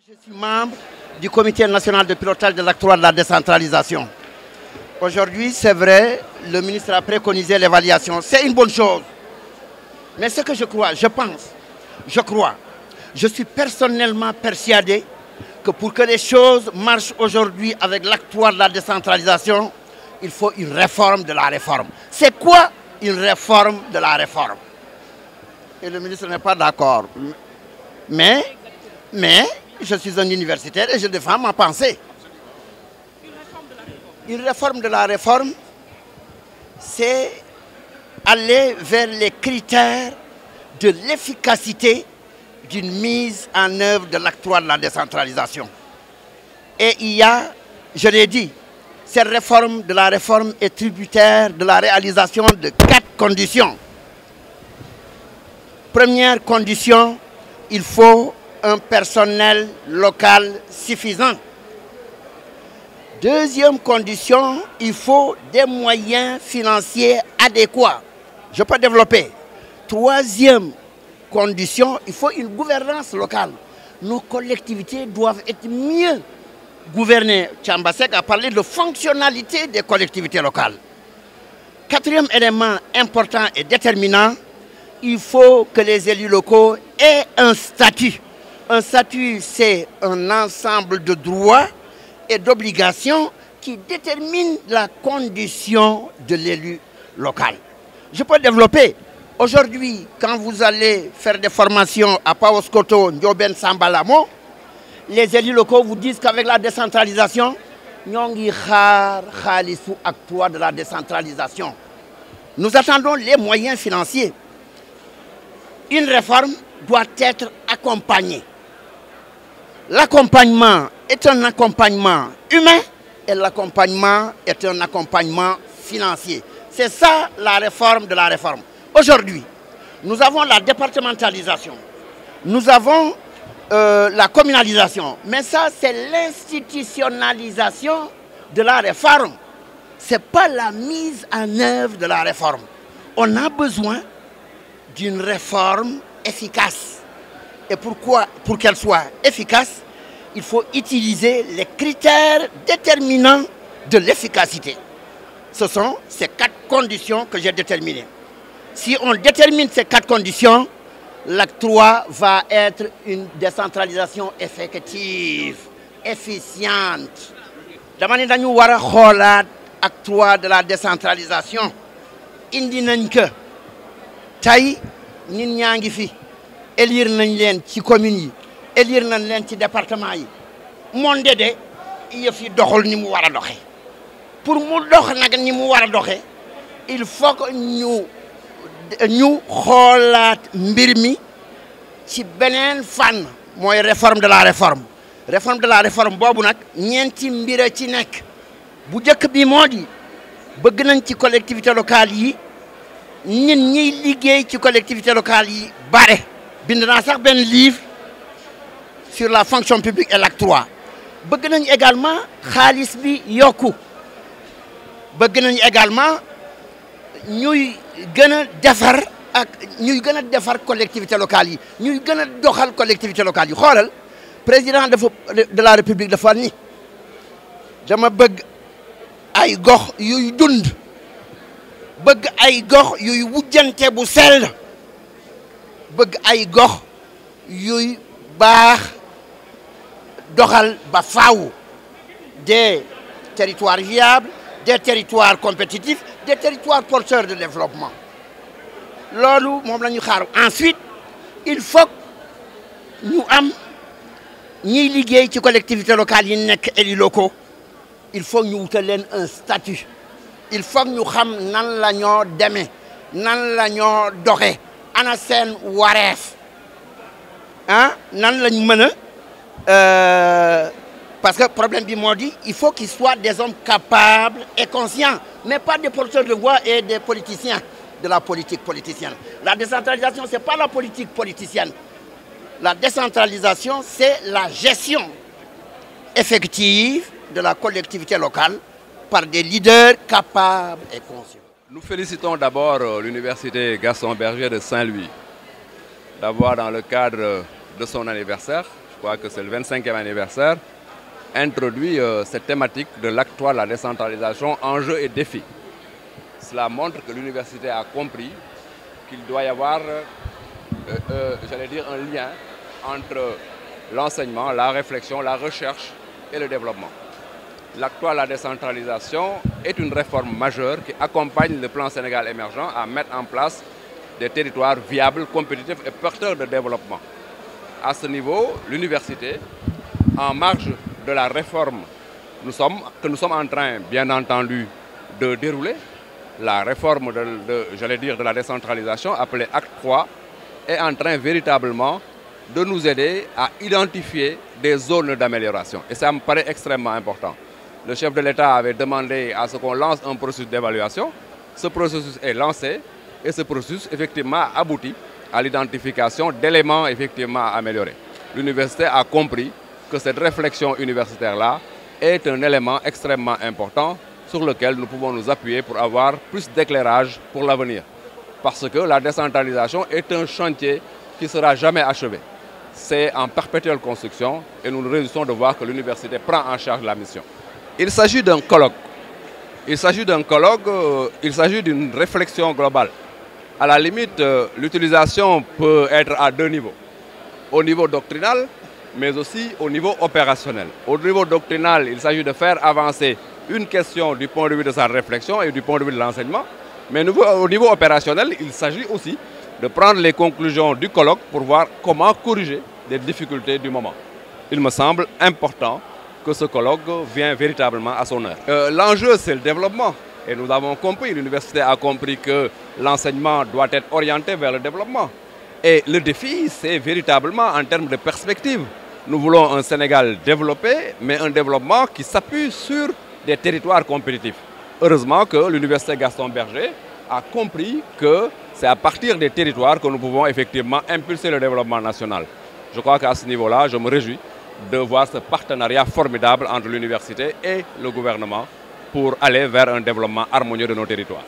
Je suis membre du comité national de pilotage de l'acte 3 de la décentralisation. Aujourd'hui, c'est vrai, le ministre a préconisé l'évaluation. C'est une bonne chose. Mais ce que je crois, je suis personnellement persuadé que pour que les choses marchent aujourd'hui avec l'acte 3 de la décentralisation, il faut une réforme de la réforme. C'est quoi une réforme de la réforme? Et le ministre n'est pas d'accord. Mais je suis un universitaire et je défends ma pensée. Une réforme de la réforme, c'est aller vers les critères de l'efficacité d'une mise en œuvre de l'acte 3 de la décentralisation. Et il y a, je l'ai dit, cette réforme de la réforme est tributaire de la réalisation de 4 conditions. Première condition, il faut un personnel local suffisant. Deuxième condition, il faut des moyens financiers adéquats. Je peux développer. Troisième condition, il faut une gouvernance locale. Nos collectivités doivent être mieux gouvernées. Tchambasek a parlé de fonctionnalité des collectivités locales. Quatrième élément important et déterminant, il faut que les élus locaux aient un statut. Un statut, c'est un ensemble de droits et d'obligations qui déterminent la condition de l'élu local. Je peux développer. Aujourd'hui, quand vous allez faire des formations à Paoskoto, Ndioben, Sambalamo, les élus locaux vous disent qu'avec la décentralisation, nous de la décentralisation. Nous attendons les moyens financiers. Une réforme doit être accompagnée. L'accompagnement est un accompagnement humain et l'accompagnement est un accompagnement financier. C'est ça la réforme de la réforme. Aujourd'hui, nous avons la départementalisation, nous avons la communalisation, mais ça c'est l'institutionnalisation de la réforme. Ce n'est pas la mise en œuvre de la réforme. On a besoin d'une réforme efficace. Et pourquoi? Pour qu'elle soit efficace, il faut utiliser les critères déterminants de l'efficacité. Ce sont ces 4 conditions que j'ai déterminées. Si on détermine ces 4 conditions, l'acte 3 va être une décentralisation effective, efficiente. Dama ne dañu war a xoolaat acte 3 de la décentralisation. Indi nañ ko tey nit ñaa ngi fi. Élire nañ leen ci communes yi élire nañ leen ci département yi monde de yëf yi doxul ni mu war a doxe pour mu dox nag ni mu war a doxe il faut que ñu xoolaat mbir mi ci beneen fànn mooy réforme de la réforme. Réforme de la réforme boobu nag ñeenti mbir a ci nekk bu njëkk bi moo di bëgg nañ ci collectivité locale yi nit ñiy liggéey ci collectivité locale yi bare. Bind naa sax benn livre sur la fonction publique et l'acte 3 bëgg nañ également xaalis bi yokku bëgg nañ également ñuy gën a defar ak ñuy gën a defar collectivité locale yi ñuy gën a doxal collectivité locale yi xoolal président de la république dafa ni dama bëgg ay gox yuy dund bëgg ay gox yuy wujjante bu sell bëgg ay gox yuy baax doxal ba faaw des territoires viables, des territoires compétitifs, des territoires porteurs de développement. Loolu moom la ñu xaar. Ensuite, il faut ñu am ñiy liggéey ci collectivités locales yi nekk élus locaux. Il faut ñu wutal leen un statut. Il faut ñu xam nan la ñoo demee nan la ñoo doxee. Ana seen wareef nan lañ mën a parce que problème bi moo di il faut qu'ils soient des hommes capables et conscients mais pas des porteurs de voix et des politiciens de la politique politicienne. La décentralisation c'est pas la politique politicienne. La décentralisation c'est la gestion effective de la collectivité locale par des leaders capables et conscients. Nous félicitons d'abord l'université Gaston Berger de Saint-Louis d'avoir, dans le cadre de son anniversaire, je crois que c'est le 25e anniversaire, introduit cette thématique de l'acte 3 de la décentralisation, enjeux et défis. Cela montre que l'université a compris qu'il doit y avoir, j'allais dire, un lien entre l'enseignement, la réflexion, la recherche et le développement. L'acte 3 de la décentralisation est une réforme majeure qui accompagne le plan Sénégal émergent à mettre en place des territoires viables, compétitifs et porteurs de développement. À ce niveau, l'université, en marge de la réforme que nous sommes en train, bien entendu, de dérouler, la réforme de la décentralisation, appelée Acte 3, est en train véritablement de nous aider à identifier des zones d'amélioration. Et ça me paraît extrêmement important. Le chef de l'État avait demandé à ce qu'on lance un processus d'évaluation. Ce processus est lancé et ce processus, effectivement, aboutit à l'identification d'éléments, effectivement, à améliorer. L'université a compris que cette réflexion universitaire-là est un élément extrêmement important sur lequel nous pouvons nous appuyer pour avoir plus d'éclairage pour l'avenir. Parce que la décentralisation est un chantier qui ne sera jamais achevé. C'est en perpétuelle construction et nous nous réjouissons de voir que l'université prend en charge la mission. Il s'agit d'un colloque. Il s'agit d'une réflexion globale. À la limite, l'utilisation peut être à deux niveaux. Au niveau doctrinal, mais aussi au niveau opérationnel. Au niveau doctrinal, il s'agit de faire avancer une question du point de vue de sa réflexion et du point de vue de l'enseignement. Mais au niveau opérationnel, il s'agit aussi de prendre les conclusions du colloque pour voir comment corriger les difficultés du moment. Il me semble important que ce colloque vient véritablement à son heure. L'enjeu, c'est le développement. Et nous avons compris, l'université a compris que l'enseignement doit être orienté vers le développement. Et le défi, c'est véritablement en termes de perspective. Nous voulons un Sénégal développé, mais un développement qui s'appuie sur des territoires compétitifs. Heureusement que l'université Gaston Berger a compris que c'est à partir des territoires que nous pouvons effectivement impulser le développement national. Je crois qu'à ce niveau-là, je me réjouis de voir ce partenariat formidable entre l'université et le gouvernement pour aller vers un développement harmonieux de nos territoires.